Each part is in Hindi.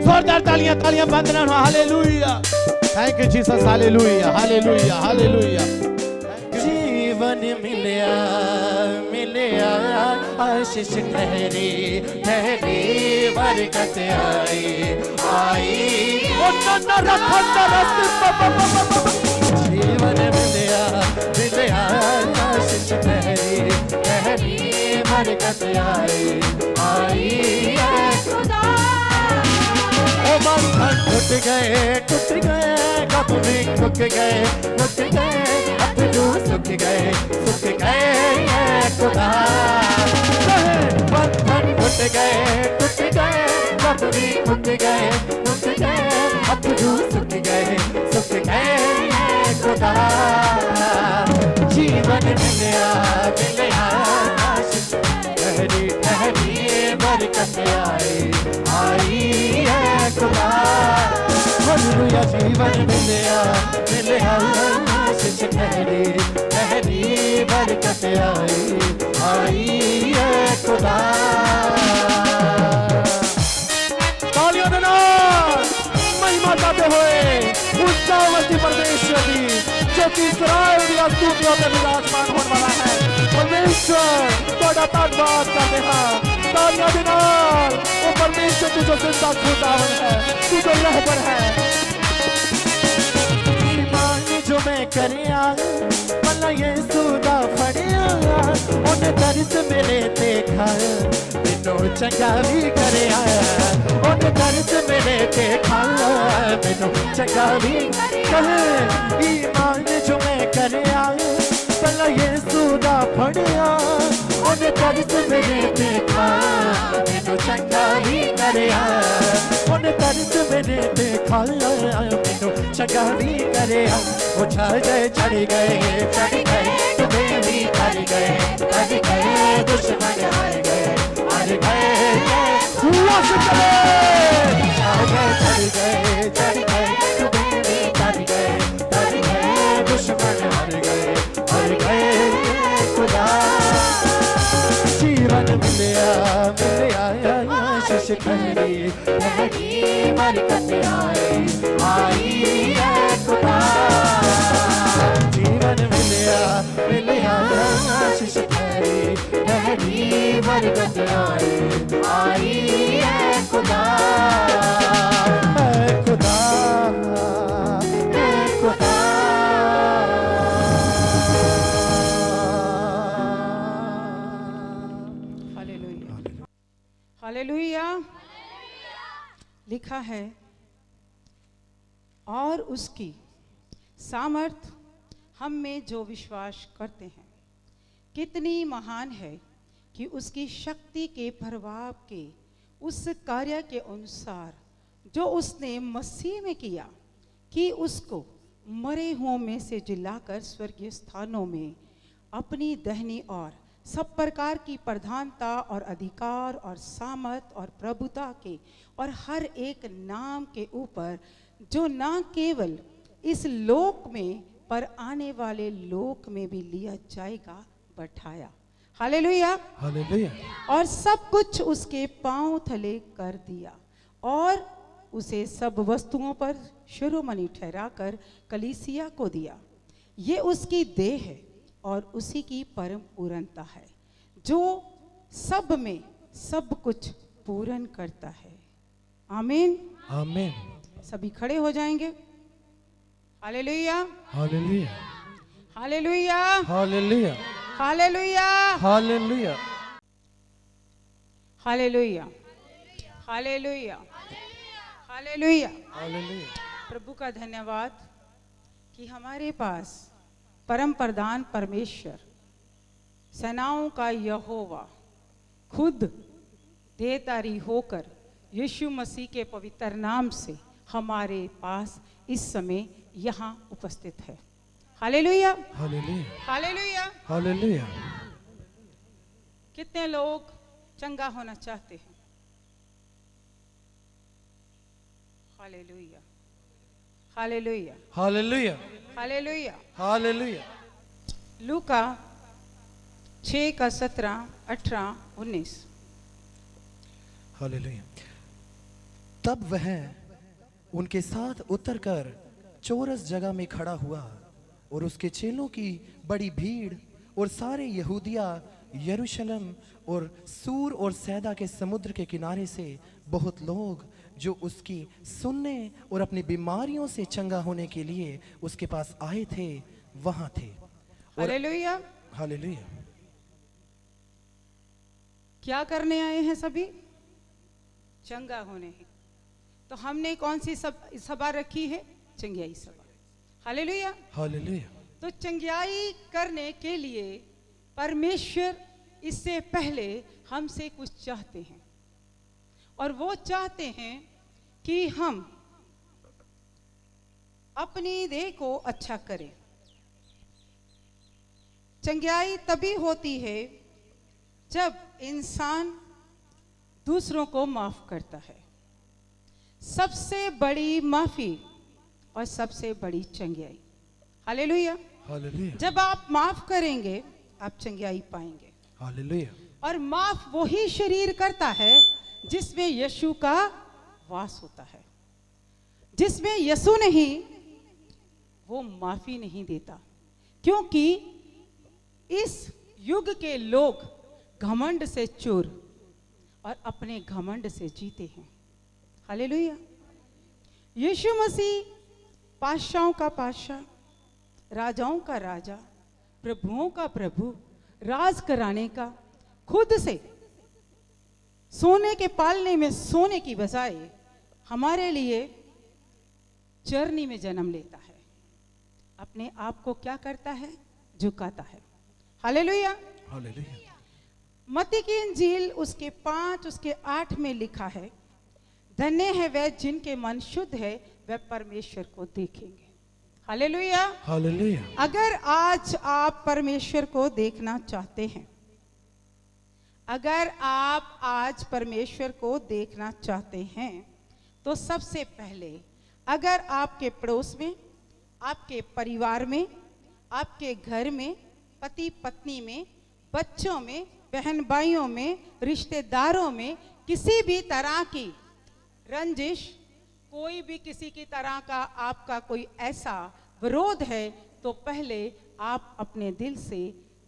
जोरदार तालियां तालियां बंद ना हो। Hallelujah, thank you Jesus. Hallelujah hallelujah hallelujah. जीवन मिलया मिलया आशीष ठहरी ठहरी बरकत आई आई। जीवन मिलया मिलया आशीष ठहरी ठहरी बरकत आई आई। ओ बंधन टूट गए कब भी टूट गए अपनू सुख गए खुदा। बंधन टूट गए कब भी टूट गए अपनू सुख गए खुदा। जीवन मिलया आशीष ठहरी ठहरी बरकत आई है खुदा। हालेलुया, जीवन मिलया आशीष ठहरी ठहरी बरकत आई है खुदा। तालियों दे नाल महिमा गाते हुए उस सावती परमेश्वर की जो कि इस्राएल की स्तुतियों में विराजमान होने वाला है। परमेश्वर ਤੁਹਾਡਾ ਧੰਨਵਾਦ करते हैं। तालियों दे नाल वो परमेश्वर तू जो जिंदा खुदावन है, तू जो रहबर है। जो मैं करिया भला यीशु दा फड़िया उन्हें दर्द मेरे देखा मैनू चंगा भी करिया। उन्हें दर्द मेरे देखा मैनू चंगा भी करे। ईमान जो मैं करिया भला यीशु दा फड़िया उन्हें दर्द मेरे देखा मैनू चंगा भी करिया। उन्हें दर्द मेरे देखा मैनू चंगा भी करे। वो चढ़ गए तुम्हें भी कर गए दुश्मन हार गए तुम्हें भी कर गए दुश्मन हार गए खुदा। जीवन मिलया आशीष ठहरी बरकत आई है खुदा। जीवन मिलया आशीष ठहरी बरकत आई है खुदा। खुदा खुदा। Hallelujah hallelujah. लिखा है और उसकी सामर्थ हम में जो विश्वास करते हैं कितनी महान है कि उसकी शक्ति के प्रभाव के उस कार्य के अनुसार जो उसने मसीह में किया कि उसको मरे हुओं में से जिलाकर स्वर्गीय स्थानों में अपनी दाहिनी ओर सब प्रकार की प्रधानता और अधिकार और सामर्थ और प्रभुता के और हर एक नाम के ऊपर जो ना केवल इस लोक में पर आने वाले लोक में भी लिया जाएगा बैठाया। Hallelujah hallelujah. और सब कुछ उसके पांव तले कर दिया और उसे सब वस्तुओं पर शिरोमणि ठहराकर कलीसिया को दिया। ये उसकी देह है और उसी की परम पूर्णता है जो सब में सब कुछ पूर्ण करता है। आमीन आमीन। सभी खड़े हो जाएंगे। Hallelujah hallelujah hallelujah hallelujah hallelujah hallelujah hallelujah hallelujah hallelujah. Hallelujah. प्रभु का धन्यवाद कि हमारे पास परम प्रधान परमेश्वर सेनाओं का यहोवा खुद देहधारी होकर यीशु मसीह के पवित्र नाम से हमारे पास इस समय यहाँ उपस्थित है। Hallelujah hallelujah hallelujah hallelujah. कितने लोग चंगा होना चाहते हैं? Hallelujah hallelujah hallelujah hallelujah. Hallelujah. लूका 6 का 17, 18, 19। हालेलुया। तब वह उनके साथ उतरकर चौरस जगह में खड़ा हुआ और उसके चेलों की बड़ी भीड़ और सारे यहूदिया, यरूशलेम और सूर और सैदा के समुद्र के किनारे से बहुत लोग जो उसकी सुनने और अपनी बीमारियों से चंगा होने के लिए उसके पास आए थे वहां थे। हालेलुया। हालेलुया। क्या करने आए हैं सभी? चंगा होने हैं। तो हमने कौन सी सभा रखी है? चंगियाई सभा। हालेलुया। हालेलुया। तो चंगियाई करने के लिए परमेश्वर इससे पहले हमसे कुछ चाहते हैं, और वो चाहते हैं कि हम अपनी देह को अच्छा करें। चंगियाई तभी होती है जब इंसान दूसरों को माफ करता है। सबसे बड़ी माफी और सबसे बड़ी चंगियाई। हालेलुया। हालेलुया। जब आप माफ करेंगे आप चंगियाई पाएंगे। हालेलुया। और माफ वही शरीर करता है जिसमें यीशु का वास होता है। जिसमें यीशु नहीं, वो माफी नहीं देता, क्योंकि इस युग के लोग घमंड से चूर और अपने घमंड से जीते हैं। हालेलुया। यीशु मसीह पातशाहों का पातशाह, राजाओं का राजा, प्रभुओं का प्रभु, राज कराने का, खुद से सोने के पालने में सोने की बजाय हमारे लिए चरनी में जन्म लेता है। अपने आप को क्या करता है? झुकाता है। हालेलुया। हालेलुया। मत्ती की इंजील उसके 5 उसके 8 में लिखा है, धन्य है वह जिनके मन शुद्ध है, वह परमेश्वर को देखेंगे। हालेलुया। हालेलुया। अगर आज आप परमेश्वर को देखना चाहते हैं, अगर आप आज परमेश्वर को देखना चाहते हैं, तो सबसे पहले अगर आपके पड़ोस में, आपके परिवार में, आपके घर में, पति पत्नी में, बच्चों में, बहन भाइयों में, रिश्तेदारों में किसी भी तरह की रंजिश, कोई भी किसी की तरह का आपका कोई ऐसा विरोध है, तो पहले आप अपने दिल से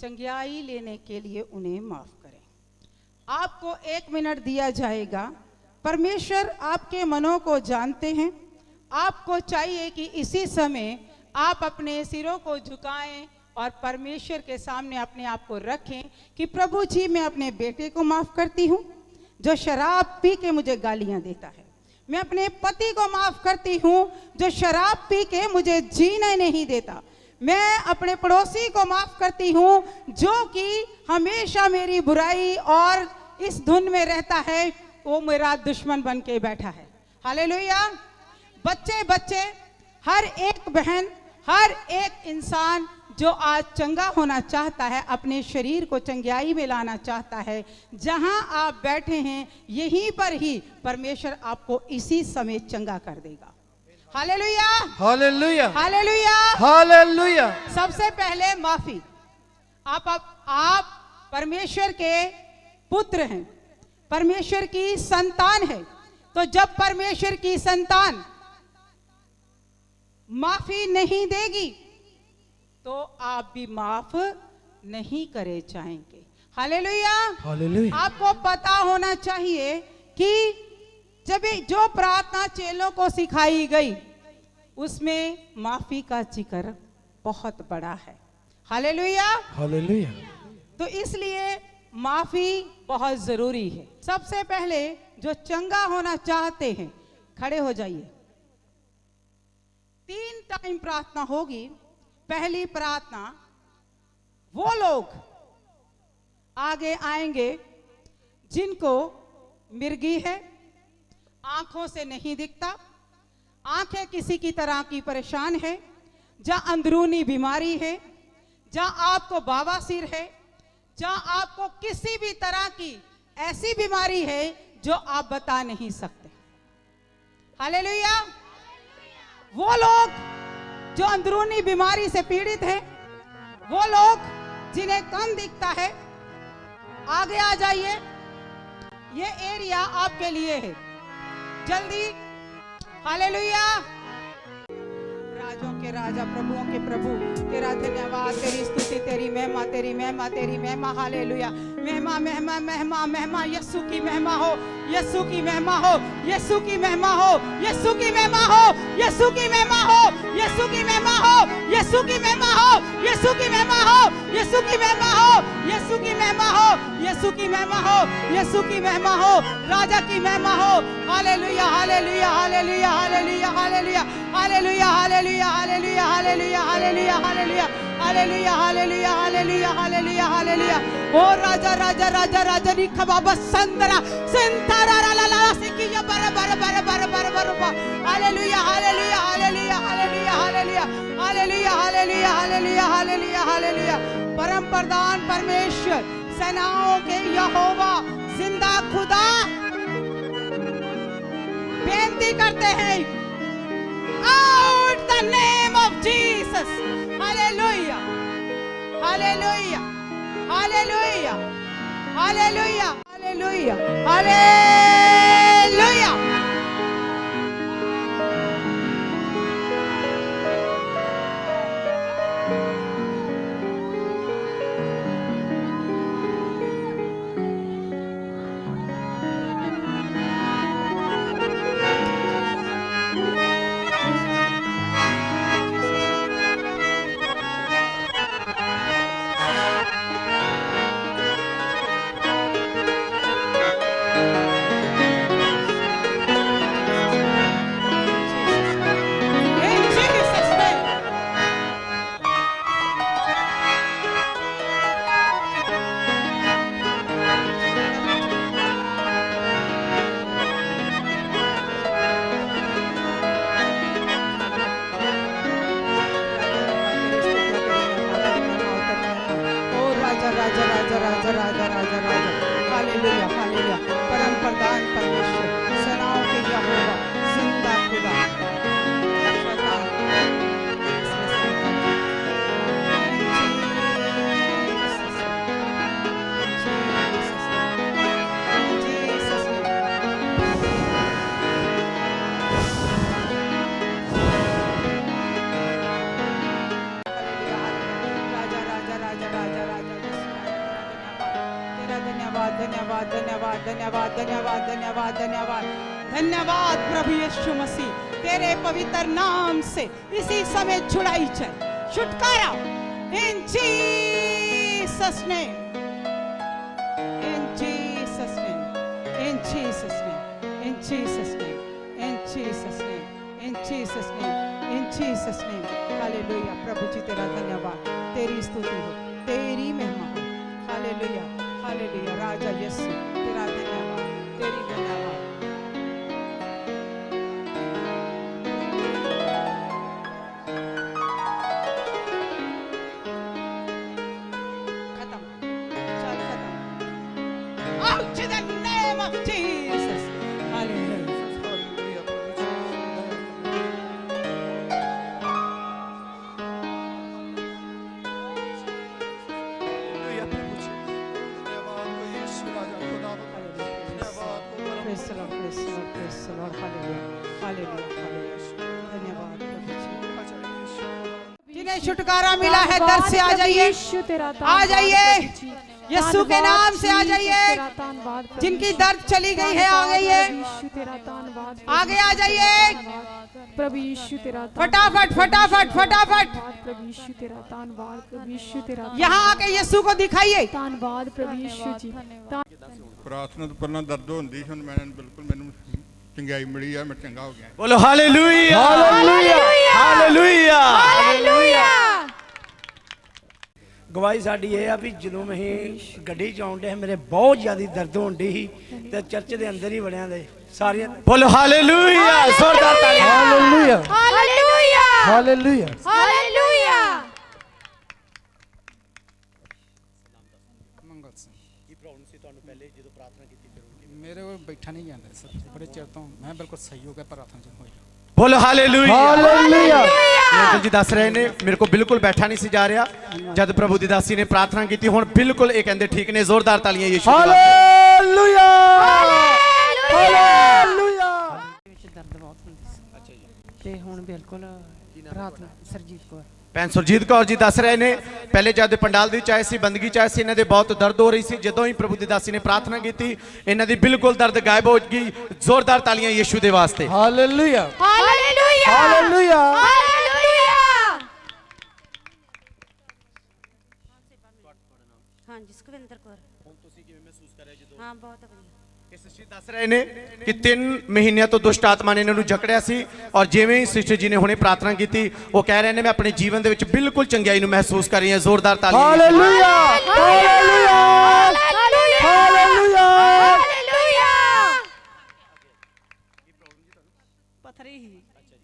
चंगियाई लेने के लिए उन्हें माफ करें। आपको 1 मिनट दिया जाएगा। परमेश्वर आपके मनों को जानते हैं। आपको चाहिए कि इसी समय आप अपने सिरों को झुकाएं और परमेश्वर के सामने अपने आप को रखें कि प्रभु जी, मैं अपने बेटे को माफ करती हूँ जो शराब पी के मुझे गालियां देता है। मैं अपने पति को माफ करती हूँ जो शराब पी के मुझे जीने नहीं देता। मैं अपने पड़ोसी को माफ करती हूँ जो कि हमेशा मेरी बुराई और इस धुन में रहता है, वो मेरा दुश्मन बन के बैठा है। हालेलुया। बच्चे बच्चे, हर एक बहन, हर एक इंसान जो आज चंगा होना चाहता है, अपने शरीर को चंगियाई में लाना चाहता है, जहां आप बैठे हैं यहीं पर ही परमेश्वर आपको इसी समय चंगा कर देगा। हालेलुया। हालेलुया। हालेलुया। हालेलुया। सबसे पहले माफी। आप परमेश्वर के पुत्र हैं, परमेश्वर की संतान है। तो जब परमेश्वर की संतान माफी नहीं देगी तो आप भी माफ नहीं करे जाएंगे। हालेलुया। हालेलुया। आपको पता होना चाहिए कि जब जो प्रार्थना चेलों को सिखाई गई उसमें माफी का जिक्र बहुत बड़ा है। हालेलुया। हालेलुया। तो इसलिए माफी बहुत जरूरी है। सबसे पहले जो चंगा होना चाहते हैं, खड़े हो जाइए। 3 टाइम प्रार्थना होगी। पहली प्रार्थना, वो लोग आगे आएंगे जिनको मिर्गी है, आंखों से नहीं दिखता, आंखें किसी की तरह की परेशान है, जहां अंदरूनी बीमारी है, जहां आपको बवासीर है, जहां आपको किसी भी तरह की ऐसी बीमारी है जो आप बता नहीं सकते। हालेलुया। वो लोग जो अंदरूनी बीमारी से पीड़ित हैं, वो लोग जिन्हें कम दिखता है, आगे आ जाइए। ये एरिया आपके लिए है। जल्दी। हालेलुया। राजों के राजा, प्रभुओं के प्रभु, तेरा धन्यवाद, तेरी स्तुति, तेरी महिमा, तेरी महिमा, तेरी महिमा। हालेलुया। महिमा महिमा महिमा महिमा, यीशु की महिमा हो, यीशु की महिमा हो, यीशु की महिमा हो, यीशु की महिमा हो, यीशु की महिमा हो, यीशु की महिमा हो, यीशु की महिमा हो, यीशु की महिमा हो, यीशु की महिमा हो, यीशु की महिमा हो, यीशु की महिमा हो, यीशु की महिमा हो, राजा की महिमा हो। Hallelujah hallelujah hallelujah hallelujah hallelujah hallelujah hallelujah hallelujah hallelujah hallelujah hallelujah hallelujah hallelujah hallelujah hallelujah hallelujah. ओ राजा राजा राजा राजा नी खबाबा संदरा संतारा ला ला ला सिकिया बर बर बर बर बर बर। Hallelujah hallelujah hallelujah hallelujah hallelujah hallelujah hallelujah hallelujah hallelujah hallelujah. परम प्रधान परमेश्वर, सेनाओं के यहोवा, जिंदा खुदा, बेनती करते हैं, out the name of Jesus. Hallelujah. Hallelujah. Hallelujah. Hallelujah. Hallelujah. Hallelujah. In Jesus' name. ओ राजा राजा राजा राजा राजा राजा राजा। Hallelujah hallelujah. परम प्रधान परमेश्वर, सेनाओं के यहोवा, जिंदा खुदा, शैतान इसमें से निकल जा। Jesus name. राजा राजा राजा राजा राजा, तेरा धन्यवाद धन्यवाद धन्यवाद धन्यवाद धन्यवाद धन्यवाद धन्यवाद धन्यवाद प्रभु यीशु मसीह, तेरे पवित्र नाम से इसी समय छुड़ाई चल, छुटकारा। In Jesus name, in Jesus name, in Jesus name, in Jesus name, in Jesus name, in Jesus name, in Jesus name. Hallelujah. प्रभु जी तेरा धन्यवाद, तेरी स्तुति हो, तेरी महिमा हो। Hallelujah hallelujah. राजा यीशु तेरा धन्यवाद, तेरी धन्यवाद। खत्म, चल खत्म। Out in the name of Jesus. Hallelujah. Praise the Lord, praise the Lord, praise the Lord. Hallelujah, hallelujah, hallelujah. धन्यवाद प्रभु जी। जिन्हें छुटकारा मिला है दर से आ जाइए, आ जाइए, यीशु के नाम से आ जाइए। जिनकी दर्द चली गई है आ गई है, आगे आ जाइए। प्रभु यीशु तेरा फटाफट फटाफट फटाफट प्रभु यीशु तेरा धन्यवाद, प्रभु यीशु तेरा यहाँ आके यीशु को दिखाइए। धन्यवाद प्रभु यीशु जी। प्रार्थना तो ਪਹਿਲਾਂ ਦਰਦ ਹੁੰਦੀ ਸੀ, ਹੁਣ ਮੈਨੂੰ ਚੰਗਾਈ ਮਿਲੀ ਆ, ਮੈਂ ਚੰਗਾ ਹੋ ਗਿਆ। बोलो हालेलुया हालेलुया हालेलुया। ਗਵਾਹੀ ਸਾਡੀ ਇਹ ਆ ਵੀ ਜਦੋਂ ਅਸੀਂ ਗੱਡੀ ਚ ਆਉਂਦੇ ਮੇਰੇ ਬਹੁਤ ਜ਼ਿਆਦਾ ਦਰਦ ਹੁੰਦੀ ਸੀ ਤੇ ਚਰਚ ਦੇ ਅੰਦਰ ਹੀ ਵੜਿਆਂ ਦੇ ਸਾਰੀਆਂ। बोलो हालेलुया। जोरदार तालियां। Hallelujah hallelujah hallelujah. Hallelujah. Mangal Singh ਮੇਰੇ ਕੋਲ ਬੈਠਾ ਨਹੀਂ ਜਾਂਦਾ ਸਰ, ਬੜੇ ਚਿਰ ਤੋਂ ਮੈਂ ਬਿਲਕੁਲ ਸਹੀ ਹੋ ਗਿਆ, ਪ੍ਰਾਰਥਨਾ ਚ ਹੋਈ। बोलो हालेलुया हालेलुया। ਅੰਕਲ ਜੀ ਦੱਸ ਰਹੇ ਨੇ ਮੇਰੇ ਕੋਲ ਬਿਲਕੁਲ ਬੈਠਾ ਨਹੀਂ ਸੀ ਜਾ ਰਿਹਾ, ਜਦ ਪ੍ਰਭੂ ਦੀ ਦਾਸੀ ਨੇ ਪ੍ਰਾਰਥਨਾ ਕੀਤੀ ਹੁਣ ਬਿਲਕੁਲ ਇਹ ਕਹਿੰਦੇ ਠੀਕ ਨੇ। ਜ਼ੋਰਦਾਰ ਤਾਲੀਆਂ ਯੀਸ਼ੂ ਦੇ ਵਾਸਤੇ। Hallelujah hallelujah. ਤੇ ਹੁਣ ਬਿਲਕੁਲ ਪ੍ਰਾਰਥਨਾ ਸਰਜੀਤ ਕੌਰ। ਭੈਣ ਸੁਰਜੀਤ ਕੌਰ ਜੀ ਦੱਸ ਰਹੇ ਨੇ ਪਹਿਲੇ ਜਦ ਪੰਡਾਲ ਦੀ ਚਾਹੇ ਸੀ ਬੰਦਗੀ ਚਾਹੇ ਸੀ ਇਹਨਾਂ ਦੇ ਬਹੁਤ ਦਰਦ ਹੋ ਰਹੀ ਸੀ, ਜਦੋਂ ਹੀ ਪ੍ਰਭੂ ਦੀ ਦਾਸੀ ਨੇ ਪ੍ਰਾਰਥਨਾ ਕੀਤੀ ਇਹਨਾਂ ਦੀ ਬਿਲਕੁਲ ਦਰਦ ਗਾਇਬ ਹੋ ਗਈ। ਜ਼ੋਰਦਾਰ ਤਾਲੀਆਂ ਯੀਸ਼ੂ ਦੇ ਵਾਸਤੇ। Hallelujah hallelujah hallelujah. हालेलुया। हाँ जी सुखविंदर कौर। हाँ बहुत बढ़िया। ਇਹ ਸਿਸਟਰ ਦੱਸ ਰਹੇ ਨੇ ਕਿ 3 ਮਹੀਨਿਆਂ ਤੋਂ ਦੁਸ਼ਟ ਆਤਮਾ ਨੇ ਇਹਨਾਂ ਨੂੰ ਜਕੜਿਆ ਸੀ ਔਰ ਜਿਵੇਂ ਹੀ ਸਿਸਟਰ ਜੀ ਨੇ ਹੁਣੇ ਪ੍ਰਾਰਥਨਾ ਕੀਤੀ ਉਹ ਕਹਿ ਰਹੇ ਨੇ ਮੈਂ ਆਪਣੇ ਜੀਵਨ ਦੇ ਵਿੱਚ ਬਿਲਕੁਲ ਚੰਗਿਆਈ ਨੂੰ ਮਹਿਸੂਸ ਕਰ ਰਹੀ ਹਾਂ। ਜ਼ੋਰਦਾਰ ਤਾਲੀਆਂ। Hallelujah hallelujah hallelujah. ਪਥਰੀ ਹੀ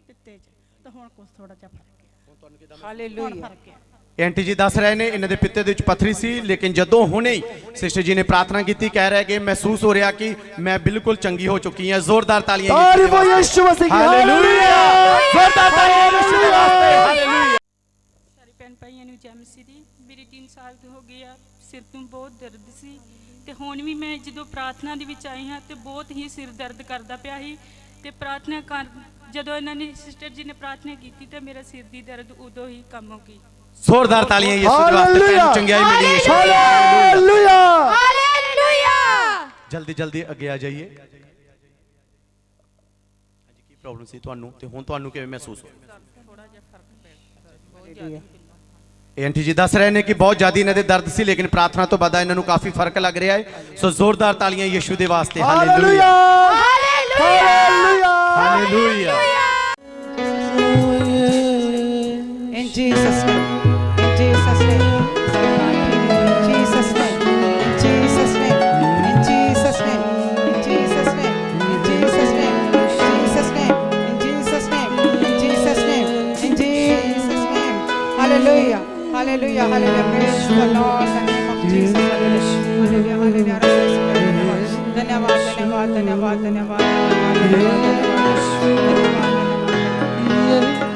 ਪਿੱਤੇ ਚ ਤੇ ਹੁਣ ਕੁਝ ਥੋੜਾ ਜਿਹਾ ਫਰਕ ਹੈ। हालेलुया। ਫਰਕ ਹੈ। ਆਂਟੀ ਜੀ ਦੱਸ ਰਹੇ ਨੇ ਇਹਨਾਂ ਦੇ ਪਿੱਤੇ ਦੇ ਵਿੱਚ ਪੱਥਰੀ ਸੀ ਲੇਕਿਨ ਜਦੋਂ ਹੁਣੇ ਹੀ ਸਿਸਟਰ ਜੀ ਨੇ ਪ੍ਰਾਰਥਨਾ ਕੀਤੀ ਕਹਿ ਰਹੇ ਕਿ ਮਹਿਸੂਸ ਹੋ ਰਿਹਾ ਕਿ ਮੈਂ ਬਿਲਕੁਲ ਚੰਗੀ ਹੋ ਚੁੱਕੀ ਹਾਂ। ਜ਼ੋਰਦਾਰ ਤਾਲੀਆਂ ਤਾਰੀਫ ਹੋ ਯਿਸੂ ਮਸੀਹ ਦੀ। ਹਾਲੇਲੂਇਆ। ਜ਼ੋਰਦਾਰ ਤਾਲੀਆਂ ਯਿਸੂ ਦੇ ਵਾਸਤੇ। ਹਾਲੇਲੂਇਆ। ਸਾਰੀ ਭੈਣ ਭਾਈਆਂ ਨੂੰ ਜੈ ਮਸੀਹ ਦੀ। ਮੇਰੀ 3 ਸਾਲ ਤੋਂ ਹੋ ਗਈ ਆ ਸਿਰ ਤੋਂ ਬਹੁਤ ਦਰਦ ਸੀ ਤੇ ਹੁਣ ਵੀ ਮੈਂ ਜਦੋਂ ਪ੍ਰਾਰਥਨਾ ਦੇ ਵਿੱਚ ਆਈ ਹਾਂ ਤੇ ਬਹੁਤ ਹੀ ਸਿਰ ਦਰਦ ਕਰਦਾ ਪਿਆ ਸੀ ਤੇ ਪ੍ਰਾਰਥਨਾ ਕਰ ਜਦੋਂ ਇਹਨਾਂ ਨੇ ਸਿਸਟਰ ਜੀ ਨੇ ਪ੍ਰਾਰਥਨਾ ਕੀਤੀ ਤੇ ਮੇਰਾ ਸਿਰ ਦੀ ਦਰਦ ਉਦੋਂ ਹੀ ਕੰਮ ਹੋ ਗਈ। ਜ਼ੋਰਦਾਰ ਤਾਲੀਆਂ ਯਿਸੂ ਦੇ ਵਾਸਤੇ। ਭੈਣ ਚੰਗਿਆਈ ਮਿਲੀ ਯਿਸੂ। Hallelujah hallelujah. ਜਲਦੀ ਜਲਦੀ ਅੱਗੇ ਆ ਜਾਈਏ। ਹਾਂਜੀ ਕੀ ਪ੍ਰੋਬਲਮ ਸੀ ਤੁਹਾਨੂੰ ਤੇ ਹੁਣ ਤੁਹਾਨੂੰ ਕਿਵੇਂ ਮਹਿਸੂਸ ਹੋਇਆ? ਥੋੜਾ ਜਿਹਾ ਫਰਕ ਪਿਆ ਬਹੁਤ ਜ਼ਿਆਦਾ। ਇਹ ਆਂਟੀ ਜੀ ਦੱਸ ਰਹੇ ਨੇ ਕਿ ਬਹੁਤ ਜ਼ਿਆਦਾ ਇਹਨਾਂ ਦੇ ਦਰਦ ਸੀ ਲੇਕਿਨ ਪ੍ਰਾਰਥਨਾ ਤੋਂ ਬਾਅਦ ਇਹਨਾਂ ਨੂੰ ਕਾਫੀ ਫਰਕ ਲੱਗ ਰਿਹਾ ਹੈ। ਸੋ ਜ਼ੋਰਦਾਰ ਤਾਲੀਆਂ ਯਿਸੂ ਦੇ ਵਾਸਤੇ। Hallelujah hallelujah hallelujah. In Jesus' name. In Jesus' name. In Jesus' name. In Jesus' name. In Jesus' name. In Jesus' name. In Jesus' name. Jesus' name. In Jesus' name. In Jesus' name. In Jesus' name. Hallelujah. Hallelujah. Hallelujah. Praise the Lord. In the name of Jesus. Hallelujah. Hallelujah. Hallelujah. धन्यवाद धन्यवाद धन्यवाद धन्यवाद धन्यवाद धन्यवाद धन्यवाद धन्यवाद धन्यवाद।